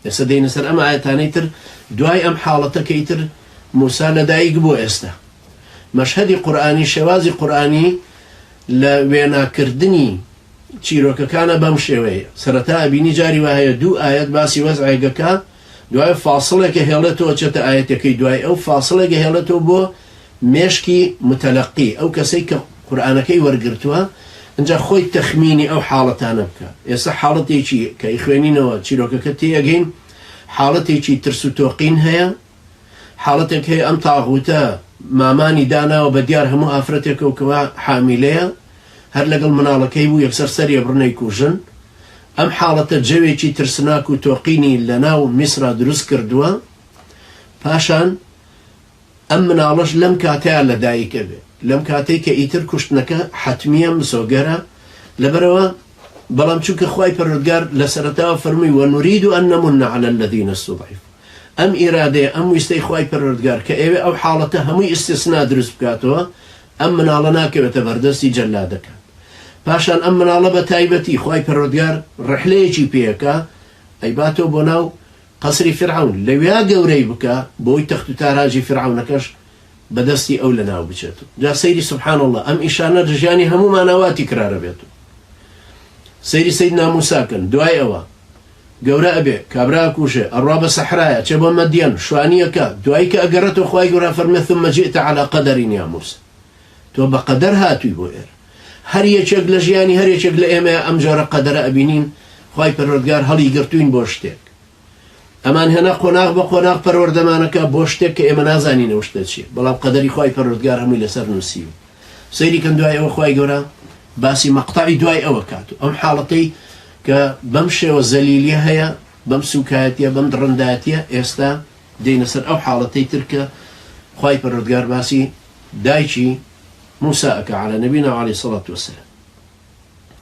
يسدين سر أما آياتاني تر دعاي أم حالة كيتر موسى لدايق بو إستا مشهد قرآني شوازي قرآني لوينا كردني چیرۆکە کانە بەم شێوەیە سەرەتا ئەبینی جاری وایە دوو ئاەت باسی وەزعێگەکە دوای فاسڵێکە هێڵێتەوە چێتە ئاەتەکەی دوای ئەو فاسڵێکە هێڵێتەوە بۆ مێشکی متەلەقی ئەو کەسەی کە قورئانەکەی وەرگرتووە اینجا خۆی تەخمینی ئەو حاڵەتانە بکە ئێستا حاڵەتێکی کە خوێنینەوە چیرۆکەکە تێگەین حاڵەتێکی ترس و تۆقین هەیە حاڵەتێک هەیە ئەم تاغوتە مامانی داناوە بە دیار هەموو ئافرەتێکە و کەوا حامیلەیە هەر لەگەڵ مناڵەکەی بوو یەکسەر سەریە بڕنەی کوژن ئەم حاڵەتە جەوێکی ترسناک و تۆقینی لە ناو میسرا دروست کردووە پاشان ئەم مناڵەش لەم کاتەیە لەدایکە بێ لەم کاتەی کە ئیتر کوشتنەکە حتمیە مسۆگەرە لەبەرەوە بەڵام چونکە خوای پەروەردگار لە سەرەتاوە فەرمووی وەنورید ئەن نەمونە عەلە الەذینە استوضعفوا ئەم ئیرادەیە ئەم ویستەی خوای پەروەردگار کە ئێوێ ئەو حاڵەتە هەمووی ئیستیسنا دروست بکاتەوە ئەم مناڵە ناکەوێتە بەردەستی جەلادەکان پاشان ئەم مناڵە بە تایبەتی خوای پەروەردگار ڕحلەیەکی پێیەکە ئەیباتەوە بۆ ناو قەسری فرعون لەویا گەورەی بکە بۆی تەخت و تاراجی فرعونەکەش بەدەستی ئەو لە ناو بچێتەوە جا سەیری سوبحان الله ئەم ئیشانە ژیانی هەمومانەواتی کرارە بێتەوە سەیری سەیدنا موساکەن دوای ئەوە گەورە ئەبێ کابرا کوژێ ئەڕوا بە سەحرایە چێ بۆ مەدیەن شوانیەکە دوای کە ئەگەڕێتەوە خوای گەورە فەرمێ ثم جئت على قدر يا موسى تۆ بە قەدەر هاتووی بۆ ئێرە هەر یەکێک لە ژیانی هەر یەکێک لە ئێمە ئەم جۆرە قەدەرە ئەبینین خوای پەروەردگار هەڵی گرتوین بۆ شتێک ئەمان هێنا قۆناغ بە قۆناغ پەروەردەمانەکە بۆ شتێک کە ئێمە نازانینەوە شتە چیە بەڵام قەدەری خوای پەروەردگار هەمووی لەسەر نووسیوە سەیری کەن دوای ئەوە خوای گەورە باسی مەقتەعی دوای ئەوە کاتوو ئەم حاڵەتەی کە بەم شێوە زەلیلیە هەیە بەم سوکایەتیە بەم دڕندایەتیە ئێستا دێنە سەر ئەو حاڵەتەی تر کە خوای پەروەردگار باسی دایکی موسى على نبينا عليه الصلاة والسلام